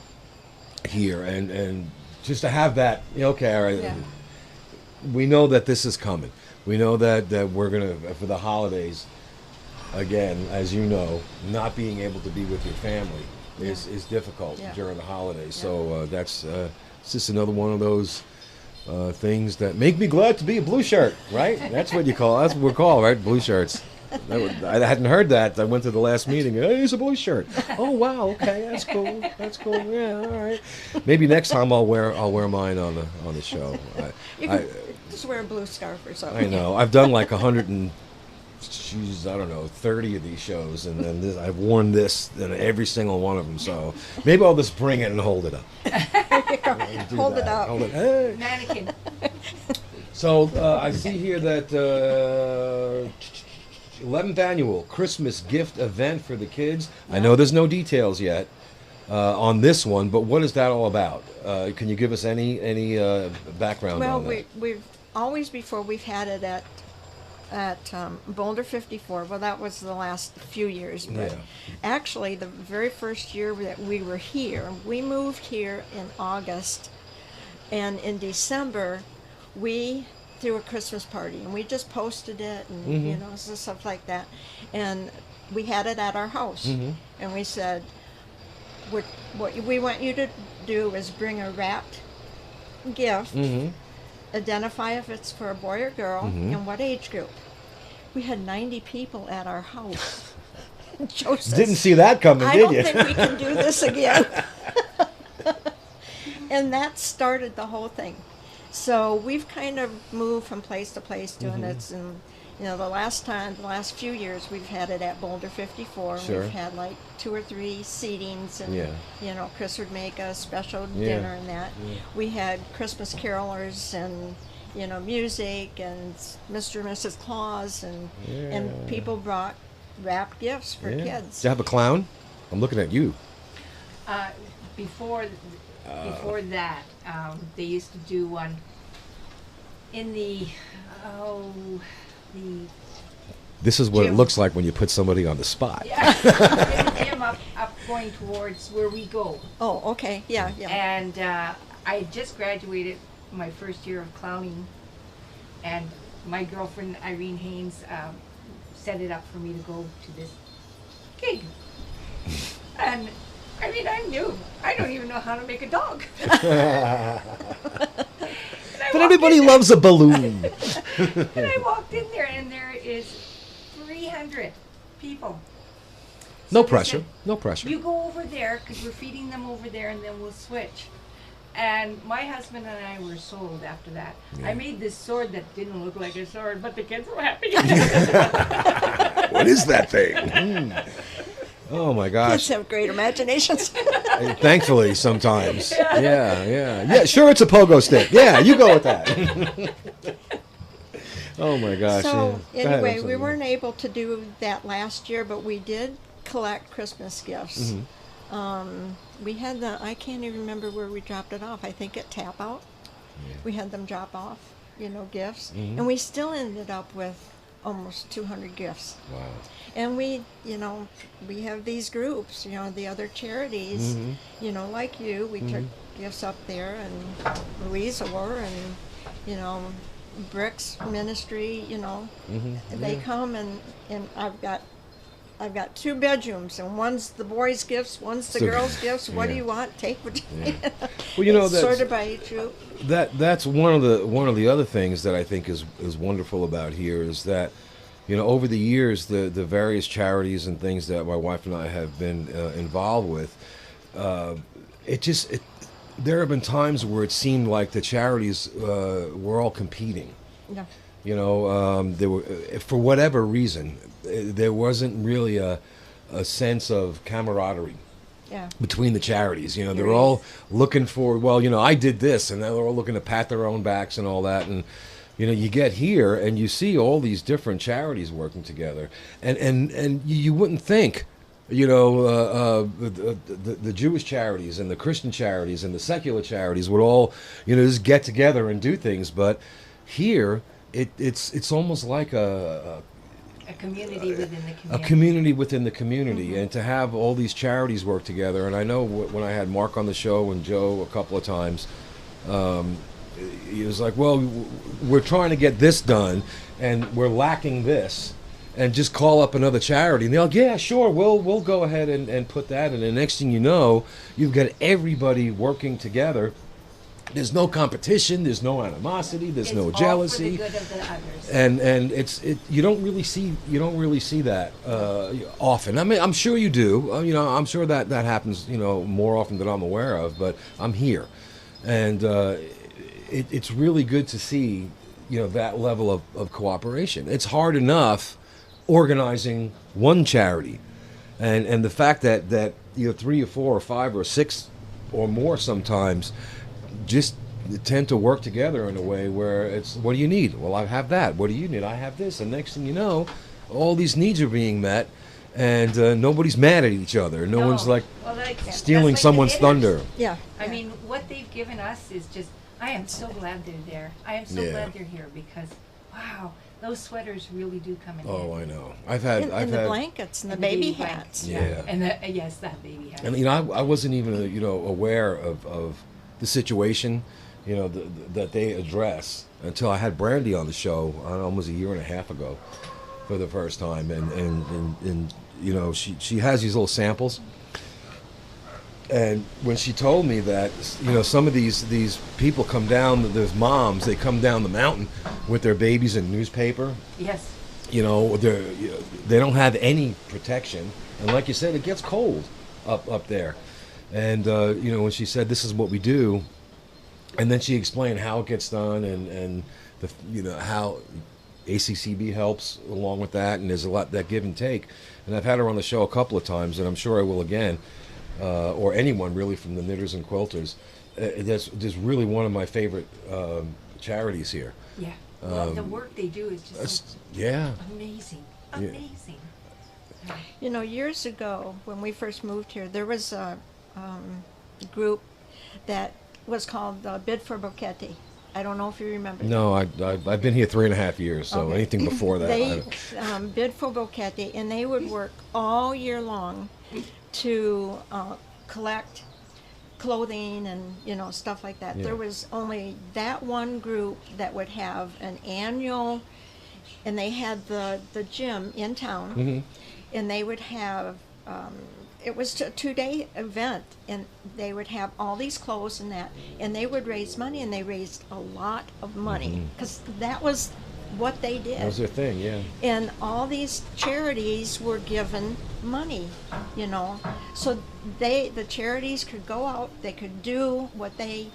here, and just to have that. Okay, all right. Yeah. We know that this is coming. We know that we're gonna, for the holidays. Again, as you know, not being able to be with your family is difficult during the holidays. So that's it's just another one of those things that make me glad to be a blue shirt, right? That's what you call. That's what we're called, right? Blue shirts. I hadn't heard that. I went to the last meeting. Hey, it's a blue shirt. Oh wow, okay, that's cool. That's cool. Yeah, all right. Maybe next time I'll wear mine on the show. You can just wear a blue scarf or something. I know. I've done like 100 and. Geez, I don't know, 30 of these shows, and then I've worn this in every single one of them. So maybe I'll just bring it and hold it up. Hold it up. Hold it. Hey. Mannequin. So I see here that 11th annual Christmas gift event for the kids. I know there's no details yet on this one, but what is that all about? Can you give us any background on that? Well, we've always before we've had it at Boulder 54. Well, that was the last few years, but actually the very first year that we were here, we moved here in August, and in December we threw a Christmas party, and we just posted it, and so stuff like that, and we had it at our house, and we said, what we want you to do is bring a wrapped gift, identify if it's for a boy or girl, and what age group. We had 90 people at our house. Joseph, didn't see that coming, did you? I don't think we can do this again. And that started the whole thing. So we've kind of moved from place to place doing it. And the last few years we've had it at Boulder 54. Sure. We've had like 2 or 3 seatings, and Chris would make a special dinner and that. We had Christmas carolers and music and Mr. and Mrs. Claus, and people brought wrapped gifts for kids. Do you have a clown? I'm looking at you. Before that, they used to do one in the This is what gym. it looks like when you put somebody on the spot. Yeah, in the gym up going towards where we go. Oh, okay, yeah. And I just graduated my first year of clowning, and my girlfriend Irene Haynes set it up for me to go to this gig. And I knew I don't even know how to make a dog. But everybody loves a balloon. And I walked in there, and there is 300 people. No So they pressure. said, No pressure. You go over there, because we're feeding them over there, and then we'll switch. And my husband and I were sold after that. I made this sword that didn't look like a sword, but the kids were happy. What is that thing? Oh my Kids gosh. have great imaginations. Thankfully, sometimes. Yeah. Sure, it's a pogo stick. Yeah, you go with that. Oh my gosh. So Go ahead, I'm anyway, we sorry. weren't able to do that last year, but we did collect Christmas gifts. We had I can't even remember where we dropped it off. I think at Tap Out. We had them drop off, gifts. And we still ended up with almost 200 gifts. Wow. And we have these groups, the other charities, like you, we took gifts up there, and Louise Orr and, Bricks Ministry, they come and I've got 2 bedrooms, and one's the boys' gifts, one's the girls' gifts. What do you want? Take what you Well, it's that's sorted by age group. that's one of the other things that I think is wonderful about here is that, over the years, the various charities and things that my wife and I have been involved with, there have been times where it seemed like the charities were all competing. Yeah. There were, for whatever reason, there wasn't really a sense of camaraderie between the charities. They're all looking for, I did this, and they're all looking to pat their own backs and all that. And you get here and you see all these different charities working together, and you wouldn't think you know, the Jewish charities and the Christian charities and the secular charities would all, you know, just get together and do things. But here, it's almost like a community within the community. a community within the community, and to have all these charities work together. And I know when I had Mark on the show and Joe a couple of times, he was like, well, we're trying to get this done and we're lacking this, and just call up another charity, and they're like, yeah, sure, we'll go ahead and put that. And the next thing you know, you've got everybody working together. There's no competition, there's no animosity, there's no jealousy, all for the good of the others. and you don't really see that often. I mean, I'm sure you do. You know, I'm sure that happens, you know, more often than I'm aware of. But I'm here, and it's really good to see, you know, that level of cooperation. It's hard enough organizing one charity, and the fact that you know 3 or 4 or 5 or 6 or more sometimes just tend to work together in a way where it's, what do you need? Well, I have that. What do you need? I have this. And next thing you know, all these needs are being met, and nobody's mad at each other. No one's like stealing that's like someone's the knitters. thunder. Yeah. I mean, what they've given us is just, I am so glad they're there. I am so Yeah. glad they're here, because, wow, those sweaters really do come in Oh, handy. I know. I've had And the blankets and the And baby blankets, hats. Yeah. And yes, that baby hat. And you know, I wasn't even, you know, aware of the situation, you know, that they address until I had Brandy on the show almost a year and a half ago for the first time, and you know, she has these little samples, and when she told me that, you know, some of these people come down, there's moms, they come down the mountain with their babies in newspaper. Yes. You know, they don't have any protection, and like you said, it gets cold up there. And you know, when she said this is what we do, and then she explained how it gets done, and the, you know, how ACCB helps along with that, and there's a lot that give and take. And I've had her on the show a couple of times, and I'm sure I will again, or anyone really from the Knitters and Quilters. That's just really one of my favorite charities here. Yeah. Well, the work they do is just Yeah. amazing. Yeah. Amazing. You know, years ago when we first moved here, there was a group that was called Bid for Boquete. I don't know if you remember. No, I've been here 3.5 years, so Okay. anything before that. They bid for Boquete, and they would work all year long to collect clothing and, you know, stuff like that. Yeah. There was only that one group that would have an annual, and they had the gym in town, Mhm. and they would have it was a 2-day event, and they would have all these clothes and that, and they would raise money, and they raised a lot of money because that was what they did. That was their thing, yeah. And all these charities were given money, you know, so the charities could go out, they could do what they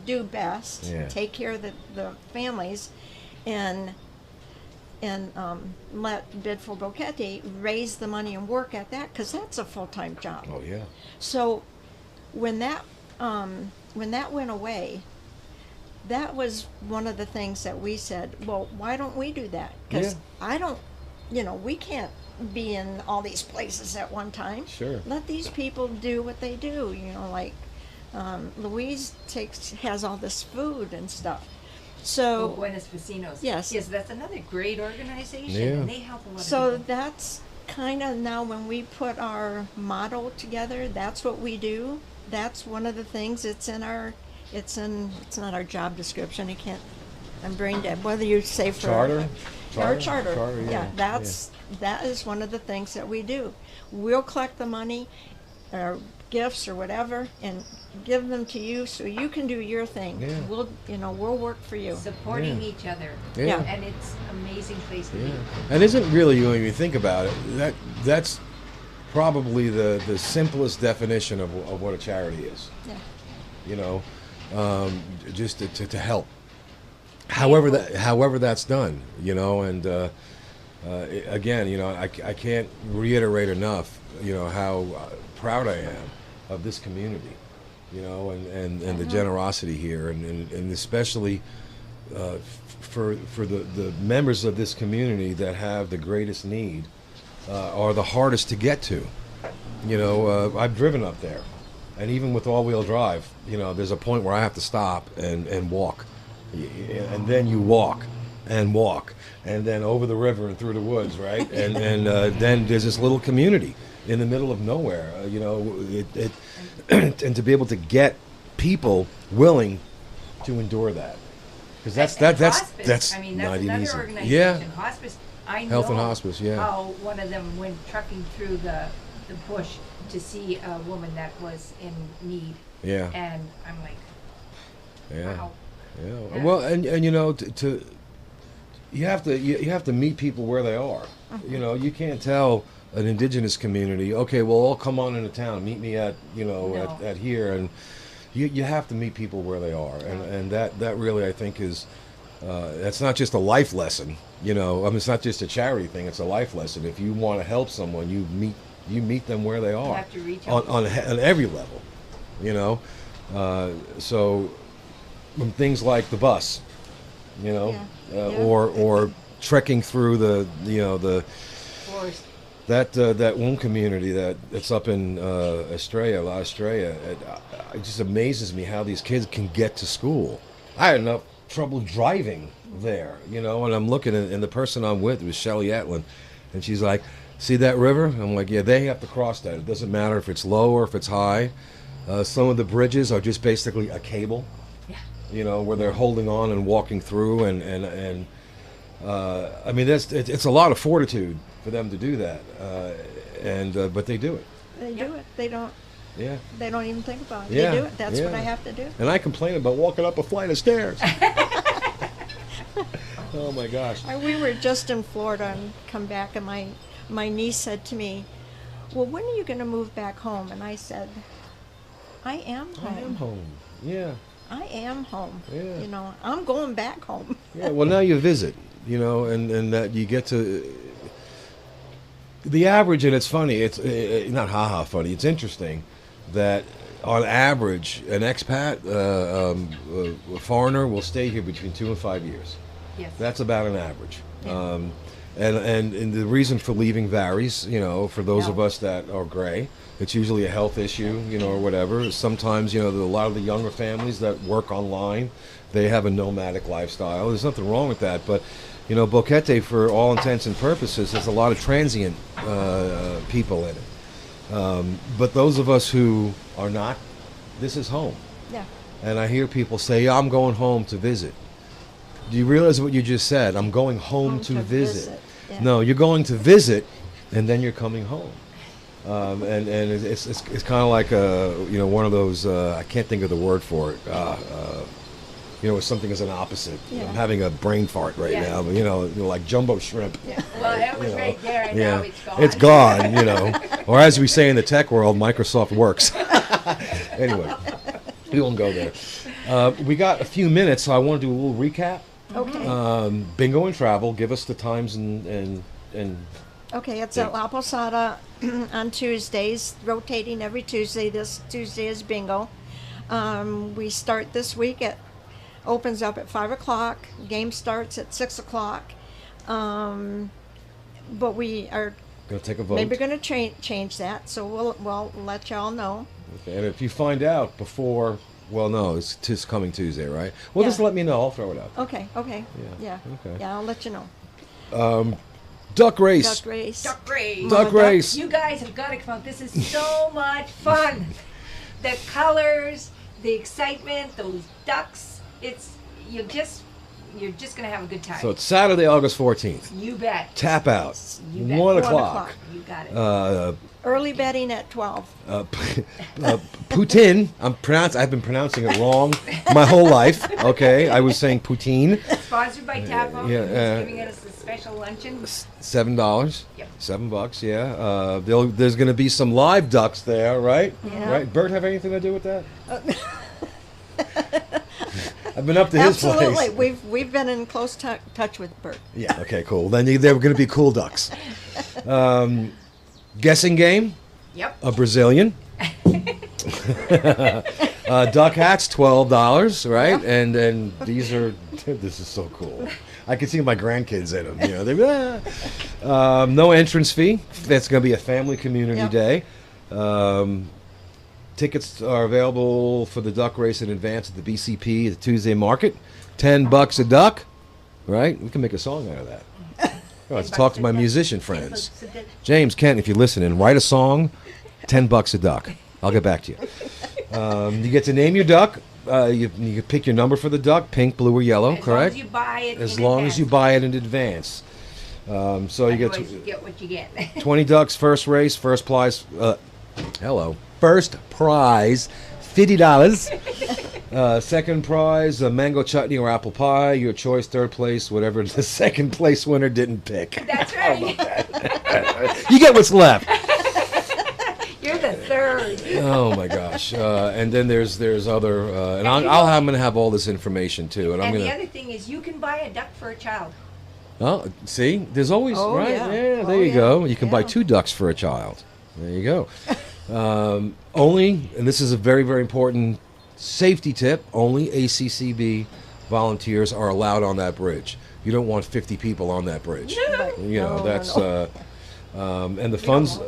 do best, Yeah. take care of the families, and let Bid for Boquete raise the money and work at that, because that's a full-time job. Oh yeah. So when that went away, that was one of the things that we said, well, why don't we do that? Because Yeah. I don't, you know, we can't be in all these places at one time. Sure. Let these people do what they do, you know, like Louise has all this food and stuff. So Buenos Vecinos. Yes. Yes, that's another great organization, Yeah. and they help a lot So of people. that's kind of now when we put our motto together, that's what we do. That's one of the things. It's not our job description. I'm brain dead. Whether you say for Charter? Our charter. Yeah. That is one of the things that we do. We'll collect the money or gifts or whatever and give them to you so you can do your thing. Yeah. We'll work for you. Supporting Yeah. each other. Yeah. And it's an amazing place to Yeah. be. And isn't really, when you think about it, that's probably the simplest definition of what a charity is. Yeah. You know, just to help. However that's done, you know, and again, you know, I can't reiterate enough, you know, how proud I am of this community, you know, and the generosity here, and especially for the members of this community that have the greatest need, are the hardest to get to, You know, I've driven up there, and even with all-wheel drive, you know, there's a point where I have to stop and walk, and then you walk, and then over the river and through the woods, right? And then there's this little community in the middle of nowhere. You know, and to be able to get people willing to endure that, because that's I mean, not that's even another easy. organization. Yeah, Hospice. I Health and know Hospice, yeah. how one of them went trucking through the bush to see a woman that was in need. yeah, And I'm like, yeah. wow. Yeah. Yeah. Well, and you know, you have to meet people where they are. You know, you can't tell an indigenous community, okay, well, I'll come on into town, meet me at No. at here, and you have to meet people where they are, and that really I think is that's not just a life lesson. You know, I mean, it's not just a charity thing; it's a life lesson. If you want to help someone, you meet them where they are have to reach out. on every level. You know, so from things like the bus, you know, Yeah. Yeah. or trekking through the Forest. that one community that's up in Australia. It just amazes me how these kids can get to school. I had enough trouble driving there, you know, and I'm looking and the person I'm with was Shelley Etlin, and she's like, "See that river?" I'm like, "Yeah, they have to cross that. It doesn't matter if it's low or if it's high. Some of the bridges are just basically a cable." Yeah. You know, where they're holding on and walking through, and I mean, it's a lot of fortitude for them to do that, but they do it. They do it. They don't. Yeah. They don't even think about it. Yeah, They do it. That's what yeah. I have to do. And I complain about walking up a flight of stairs. Oh my gosh. We were just in Florida and come back, and my niece said to me, "Well, when are you going to move back home?" And I said, "I am home. I am home. Yeah. I am home. Yeah. You know, I'm going back home." Yeah. Well, now you visit, you know, and that you get to the average, and it's funny. It's not funny. It's interesting that on average, an expat, a foreigner, will stay here between 2 and 5 years. Yes. That's about an average. Yeah. And the reason for leaving varies, you know, for those of Yeah. us that are gray. It's usually a health issue, you know, or whatever. Sometimes, you know, a lot of the younger families that work online, they have a nomadic lifestyle. There's nothing wrong with that. But, you know, Boquete, for all intents and purposes, has a lot of transient people in it. But those of us who are not, this is home. Yeah. And I hear people say, "Yeah, I'm going home to visit." Do you realize what you just said? I'm going home to visit. Yeah. No, you're going to visit, and then you're coming home. And it's kind of like you know, one of those I can't think of the word for it. You know, something is an opposite. Yeah. I'm having a brain fart right Yeah. now, but you know, like jumbo shrimp. Yeah. Well, that was You know, right there, and yeah, now it's gone. it's gone. You know, or as we say in the tech world, Microsoft works. Anyway, we won't go there. We got a few minutes, so I want to do a little recap. Okay. Bingo and travel. Give us the times and Okay, it's at La Posada on Tuesdays, rotating every Tuesday. This Tuesday is bingo. We start this week opens up at 5 o'clock. Game starts at 6 o'clock. But we are gonna take a vote. maybe going to change that, so we'll let y'all know. Okay, and if you find out before, well, no, it's coming Tuesday, right? Well, Yeah. just let me know. I'll throw it out. Okay, Yeah, yeah, okay. yeah, I'll let you know. Duck race. Duck race. Duck race. Duck race. You guys have got to come out. This is so much fun. The colors, the excitement, those ducks. You're just gonna have a good time. So it's Saturday, August 14th. You bet. Tap out. You bet. 1 1 o'clock. You got it. Early betting at 12. Poutine. I've been pronouncing it wrong my whole life. Okay, I was saying poutine. Sponsored by Tapo. yeah, Who's giving us a special luncheon. $7. Yep. $7. Yeah. There's going to be some live ducks there, right? Yeah. Right. Bert have anything to do with that? I've been up to his Absolutely, place. we've been in close touch with Bert. Yeah. Okay. Cool. Then they're going to be cool ducks. Guessing game. Yep. A Brazilian. Duck hats, $12, right? Yeah. And then these are. This is so cool. I can see my grandkids in them. You know, no entrance fee. That's going to be a family community Yep. day. Tickets are available for the duck race in advance at the BCP, the Tuesday market. $10 a duck, right? We can make a song out of that. Oh, let's talk to my musician friends. James, Kent, if you're listening, write a song, $10 a duck. I'll get back to you. You get to name your duck. You pick your number for the duck, pink, blue, or yellow, correct? As long as you buy it As in long advance. as you buy it in advance. So you Otherwise, you get get what you get. 20 ducks, first race, first prize. First prize, $50. Second prize, a mango chutney or apple pie. Your choice. Third place, whatever the second place winner didn't pick. That's right. You get what's left. You're the third. Oh my gosh! And then there's other, and I'm gonna have all this information too. And I'm And gonna. the other thing is, you can buy a duck for a child. Oh, see, there's always Oh, right. yeah. There Oh, you yeah. go. You can buy Yeah. 2 ducks for a child. There you go. Only, and this is a very, very important safety tip. Only ACCB volunteers are allowed on that bridge. You don't want 50 people on that bridge. You know, No, that's. no. And the funds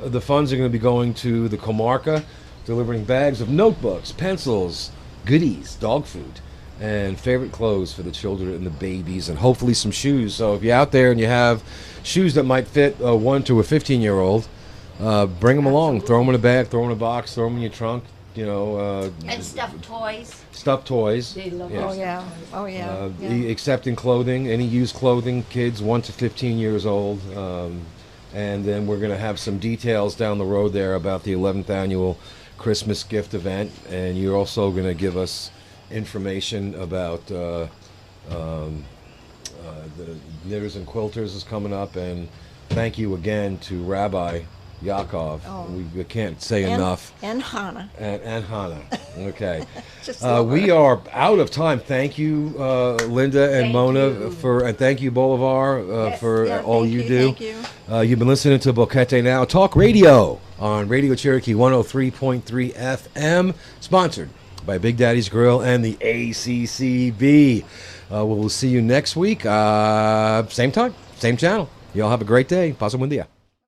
are going to be going to the Comarca, delivering bags of notebooks, pencils, goodies, dog food, and favorite clothes for the children and the babies, and hopefully some shoes. So if you're out there and you have shoes that might fit a 1 to a 15-year-old, bring them along. Throw them in a bag, throw them in a box, throw them in your trunk. You know, And stuffed toys. stuffed toys. They love Yes. Oh yeah. Oh yeah. Accepting clothing, any used clothing, kids 1 to 15 years old. And then we're going to have some details down the road there about the 11th annual Christmas gift event. And you're also going to give us information about the Knitters and Quilters is coming up. And thank you again to Rabbi Yaakov. Oh. We can't say enough. And Hannah. And Hannah. Okay. Just love We her. are out of time. Thank you, Linda and Thank Mona, you. and thank you, Bolivar, Yes. for Yeah, all thank you do. Thank you. You've been listening to BoqueteNOW Talk Radio on Radio Cherokee 103.3 FM, sponsored by Big Daddy's Grill and the ACCB. We'll see you next week. Same time, same channel. Y'all have a great day. Pasa buen día.